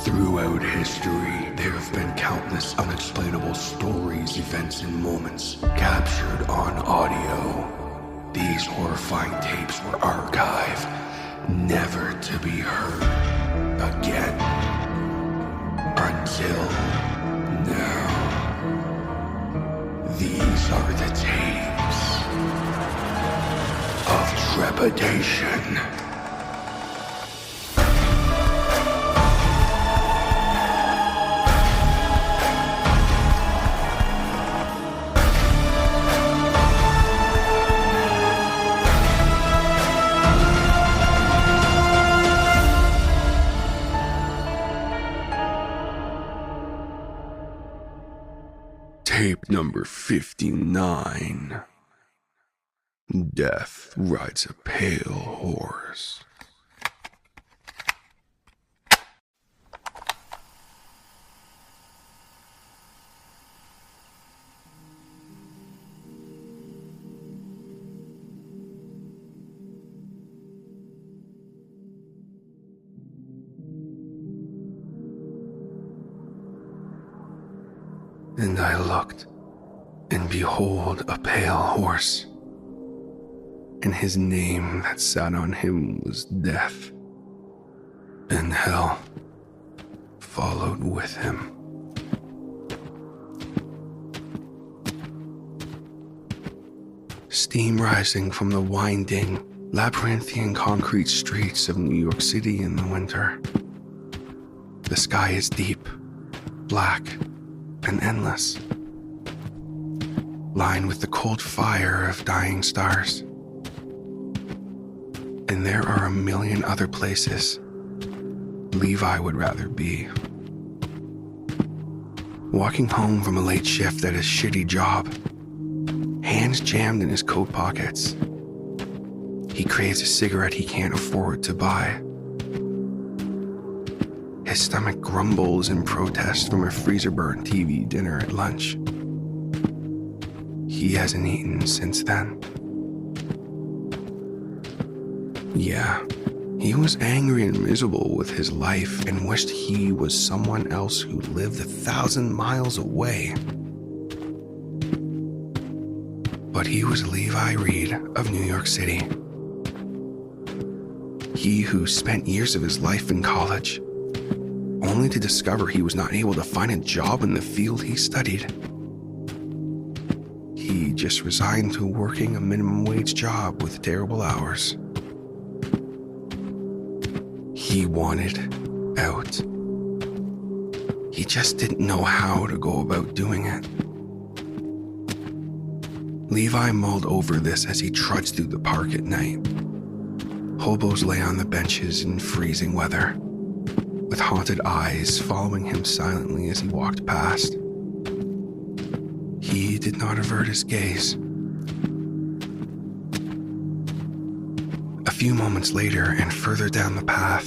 Throughout history, there have been countless unexplainable stories, events, and moments captured on audio. These horrifying tapes were archived, never to be heard again. Until now. These are the tapes of trepidation. Tape number 59. Death rides a pale horse. And I looked, and behold, a pale horse, and his name that sat on him was Death, and hell followed with him. Steam rising from the winding, labyrinthian concrete streets of New York City in the winter. The sky is deep, black, and endless, lined with the cold fire of dying stars. And there are a million other places Levi would rather be. Walking home from a late shift at his shitty job, hands jammed in his coat pockets, he craves a cigarette he can't afford to buy. His stomach grumbles in protest from a freezer-burnt TV dinner at lunch. He hasn't eaten since then. Yeah, he was angry and miserable with his life and wished he was someone else who lived 1,000 miles away. But he was Levi Reed of New York City. He who spent years of his life in college, only to discover he was not able to find a job in the field he studied. He just resigned to working a minimum wage job with terrible hours. He wanted out. He just didn't know how to go about doing it. Levi mulled over this as he trudged through the park at night. Hobos lay on the benches in freezing weather, with haunted eyes following him silently as he walked past. He did not avert his gaze. A few moments later, and further down the path,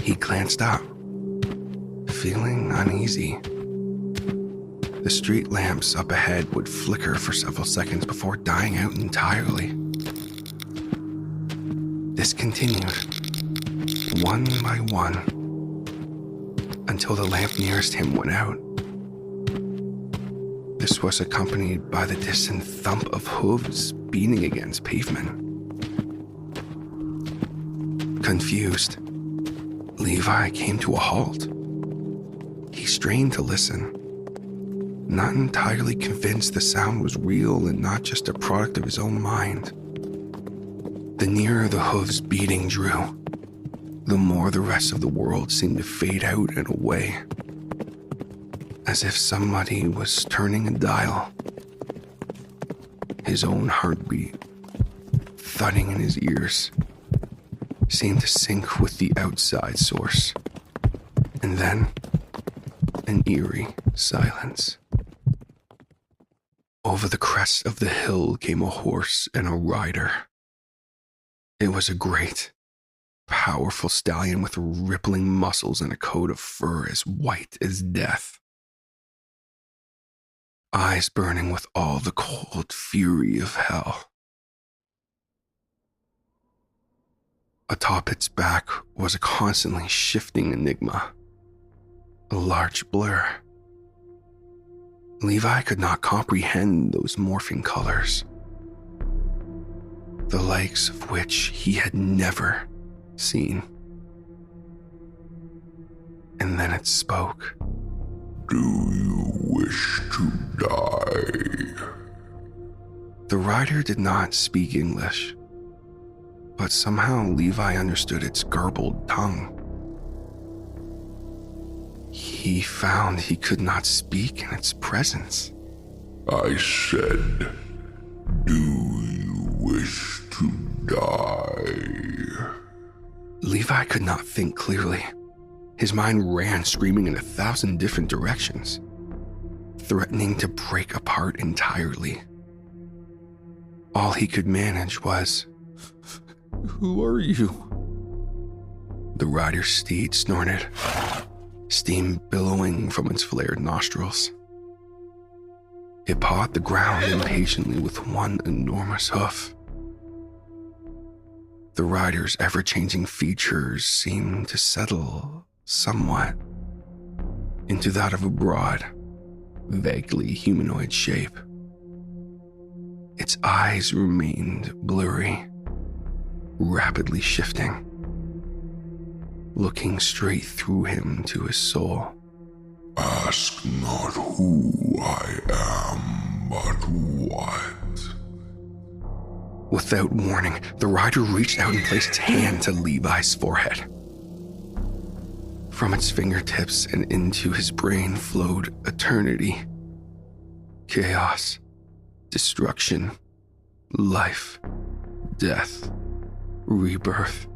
he glanced up, feeling uneasy. The street lamps up ahead would flicker for several seconds before dying out entirely. This continued, one by one, until the lamp nearest him went out. This was accompanied by the distant thump of hooves beating against pavement. Confused, Levi came to a halt. He strained to listen, not entirely convinced the sound was real and not just a product of his own mind. The nearer the hooves beating drew, the more the rest of the world seemed to fade out and away, as if somebody was turning a dial. His own heartbeat, thudding in his ears, seemed to sync with the outside source, and then an eerie silence. Over the crest of the hill came a horse and a rider. It was a great, powerful stallion with rippling muscles and a coat of fur as white as death. Eyes burning with all the cold fury of hell. Atop its back was a constantly shifting enigma, a large blur. Levi could not comprehend those morphing colors, the likes of which he had never seen. And then it spoke. Do you wish to die? The rider did not speak English, but somehow Levi understood its garbled tongue. He found he could not speak in its presence. I said, do you wish to die? Levi could not think clearly. His mind ran screaming in 1,000 different directions, threatening to break apart entirely. All he could manage was, "Who are you?" The rider's steed snorted, steam billowing from its flared nostrils. It pawed the ground impatiently with one enormous hoof. The rider's ever-changing features seemed to settle somewhat into that of a broad, vaguely humanoid shape. Its eyes remained blurry, rapidly shifting, looking straight through him to his soul. Ask not who I am, but what. Without warning, the rider reached out and placed its hand to Levi's forehead. From its fingertips and into his brain flowed eternity, chaos, destruction, life, death, rebirth,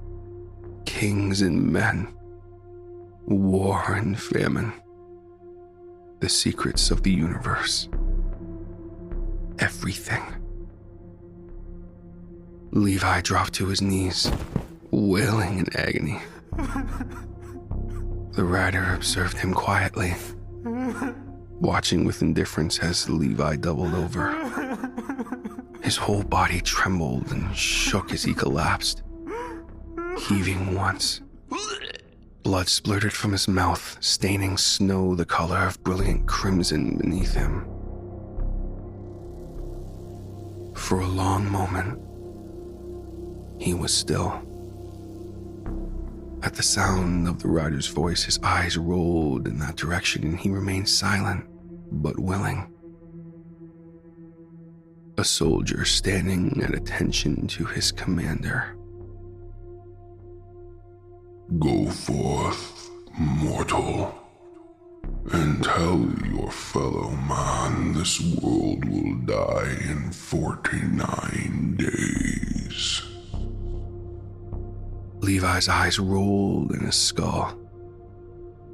kings and men, war and famine, the secrets of the universe, everything. Levi dropped to his knees, wailing in agony. The rider observed him quietly, watching with indifference as Levi doubled over. His whole body trembled and shook as he collapsed, heaving once. Blood splurted from his mouth, staining snow the color of brilliant crimson beneath him. For a long moment, he was still. At the sound of the rider's voice, his eyes rolled in that direction and he remained silent, but willing. A soldier standing at attention to his commander. Go forth, mortal, and tell your fellow man this world will die in 49 days. Levi's eyes rolled in his skull,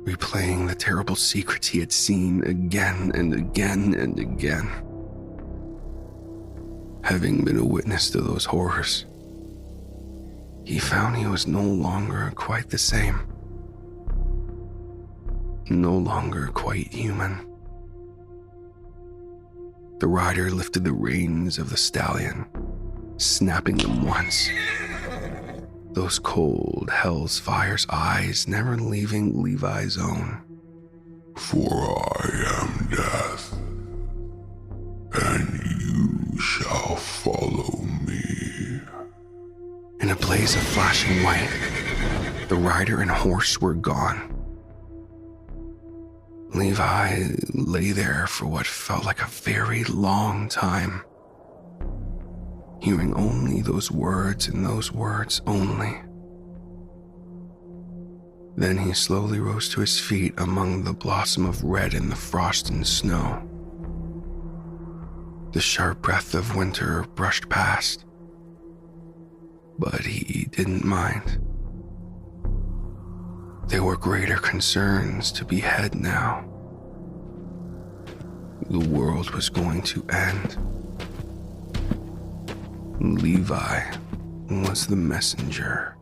replaying the terrible secrets he had seen again and again and again. Having been a witness to those horrors, he found he was no longer quite the same. No longer quite human. The rider lifted the reins of the stallion, snapping them once. Those cold hell's fire's eyes never leaving Levi's own. For I am death, and you shall follow me. In a blaze of flashing white, the rider and horse were gone. Levi lay there for what felt like a very long time, hearing only those words and those words only. Then he slowly rose to his feet among the blossom of red in the frost and snow. The sharp breath of winter brushed past, but he didn't mind. There were greater concerns to be had now. The world was going to end. Levi was the messenger.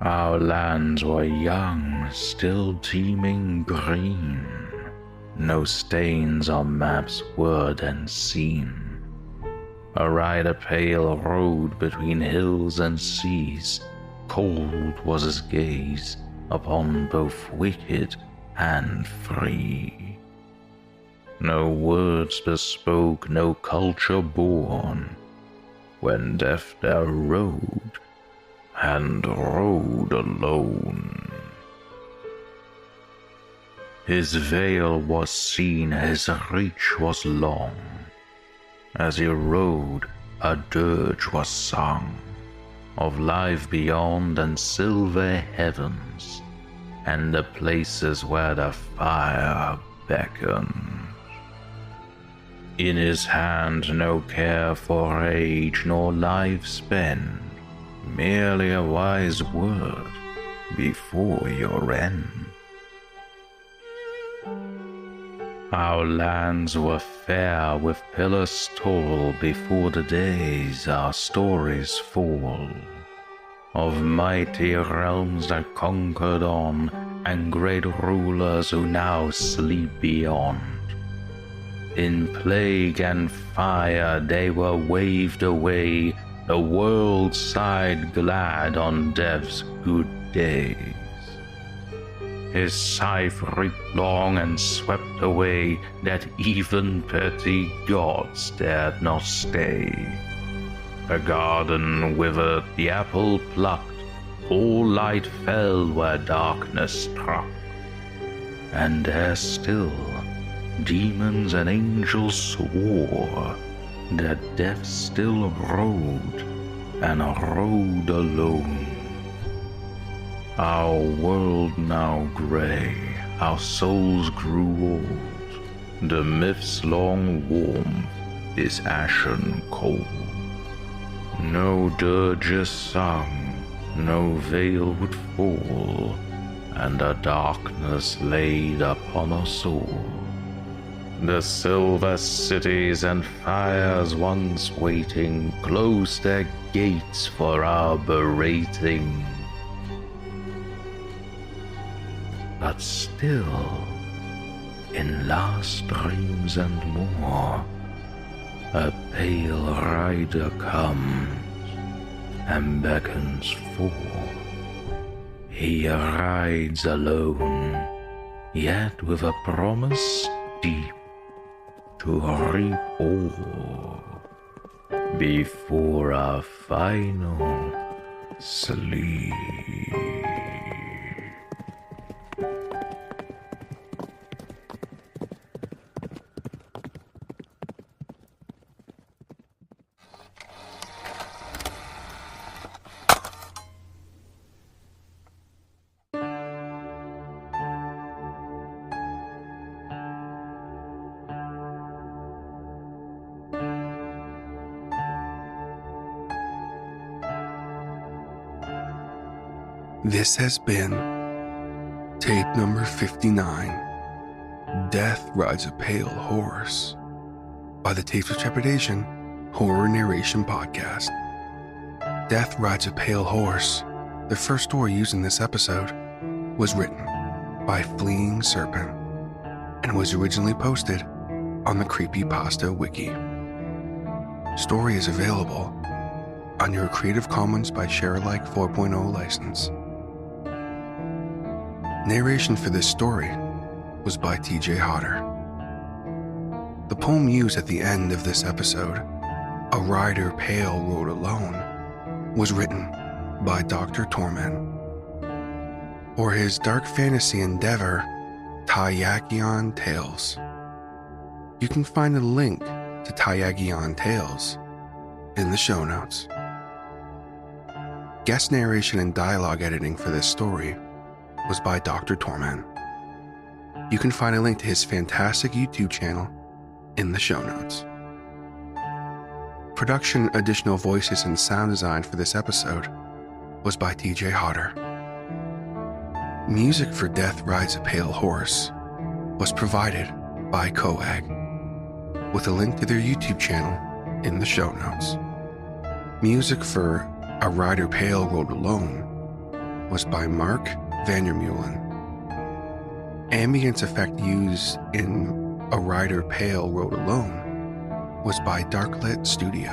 Our lands were young, still teeming green. No stains on maps were then seen. A rider pale rode between hills and seas. Cold was his gaze upon both wicked and free. No words bespoke, no culture born, when death there rode, and rode alone. His veil was seen, his reach was long. As he rode, a dirge was sung, of life beyond and silver heavens, and the places where the fire beckoned. In his hand no care for age nor life spent, merely a wise word before your end. Our lands were fair with pillars tall before the days our stories fall, of mighty realms that conquered on, and great rulers who now sleep beyond. In plague and fire they were waved away, the world sighed glad on death's good days. His scythe reaped long and swept away that even petty gods dared not stay. The garden withered, the apple plucked, all light fell where darkness struck. And there still demons and angels swore that death still rode, and rode alone. Our world now grey, our souls grew old, the myth's long warmth is ashen cold. No dirges sung, no veil would fall, and a darkness laid upon us all. The silver cities and fires once waiting closed their gates for our berating. But still, in last dreams and more, a pale rider comes and beckons forth. He rides alone, yet with a promise deep to reap all before our final sleep. This has been tape number 59, Death Rides a Pale Horse, by the Tapes of Trepidation Horror Narration Podcast. Death Rides a Pale Horse, the first story used in this episode, was written by Fleeing Serpent and was originally posted on the Creepypasta Wiki. Story is available on your Creative Commons by Sharealike 4.0 license. Narration for this story was by TJ Hodder. The poem used at the end of this episode, A Rider Pale Rode Alone, was written by Dr. Torment. For his dark fantasy endeavor, Tiagion Tales. You can find a link to Tiagion Tales in the show notes. Guest narration and dialogue editing for this story was by Dr. Torment. You can find a link to his fantastic YouTube channel in the show notes. Production, additional voices, and sound design for this episode was by TJ Hodder. Music for Death Rides a Pale Horse was provided by Coag, with a link to their YouTube channel in the show notes. Music for A Rider Pale Rode Alone was by Marc Van Der Meulen. Ambience effect used in A Rider Pale Road Alone was by DARKLIT Studio.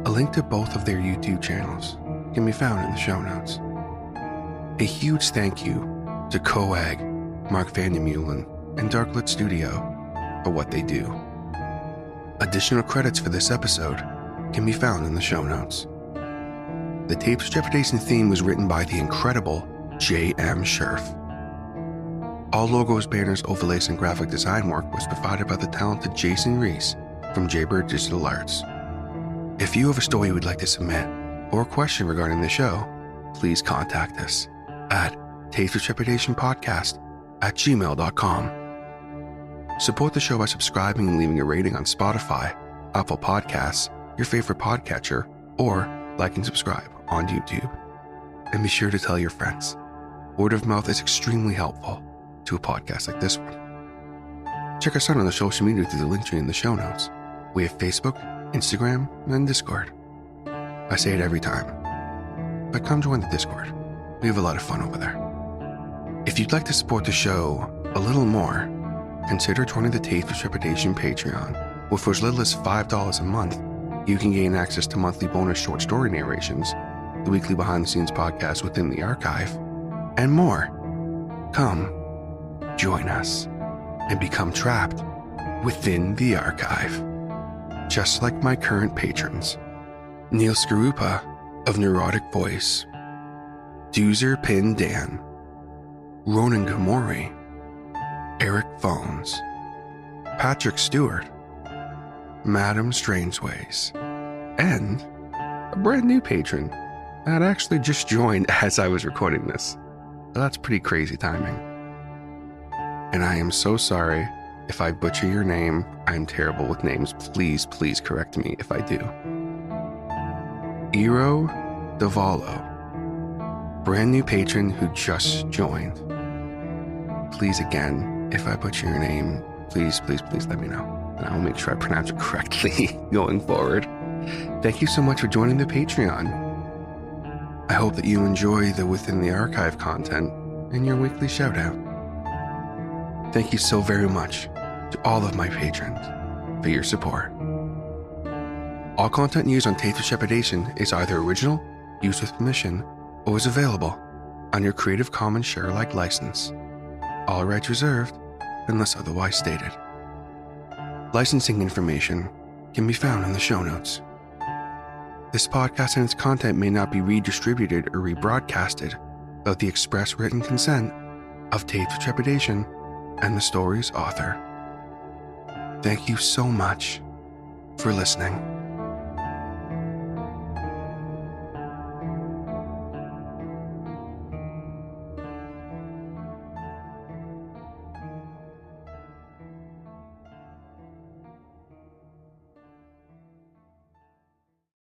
A link to both of their YouTube channels can be found in the show notes. A huge thank you to COAG, Marc Van Der Meulen, and DARKLIT Studio for what they do. Additional credits for this episode can be found in the show notes. The Tapes of Trepidation theme was written by the incredible J.M. Scherf. All logos, banners, overlays, and graphic design work was provided by the talented Jason Reese from Jaybird Digital Arts. If you have a story you would like to submit or a question regarding the show, please contact us at tapesoftrepidation@gmail.com. Support the show by subscribing and leaving a rating on Spotify, Apple Podcasts, your favorite podcatcher, or like and subscribe on YouTube. And be sure to tell your friends. Word of mouth is extremely helpful to a podcast like this one. Check us out on the social media through the link tree in the show notes. We have Facebook, Instagram, and Discord. I say it every time, but come join the Discord. We have a lot of fun over there. If you'd like to support the show a little more, consider joining the Tapes of Trepidation Patreon, where for as little as $5 a month, you can gain access to monthly bonus short story narrations, the weekly behind-the-scenes podcast within the archive, and more. Come, join us, and become trapped within the archive. Just like my current patrons, Neil Skarupa of Neurotic Voice, Doozer Pin Dan, Ronan Gamori, Eric Phones, Patrick Stewart, Madam Strangeways, and a brand new patron that actually just joined as I was recording this. That's pretty crazy timing. And I am so sorry if I butcher your name. I'm terrible with names. Please, please correct me if I do. Iro Davalo, brand new patron who just joined. Please, again, if I butcher your name, please, please, please let me know, and I will make sure I pronounce it correctly going forward. Thank you so much for joining the Patreon. I hope that you enjoy the Within the Archive content and your weekly shout out. Thank you so very much to all of my patrons for your support. All content used on Tapes of Trepidation is either original, used with permission, or is available on your Creative Commons share-alike license. All rights reserved unless otherwise stated. Licensing information can be found in the show notes. This podcast and its content may not be redistributed or rebroadcasted without the express written consent of Tapes of Trepidation and the story's author. Thank you so much for listening.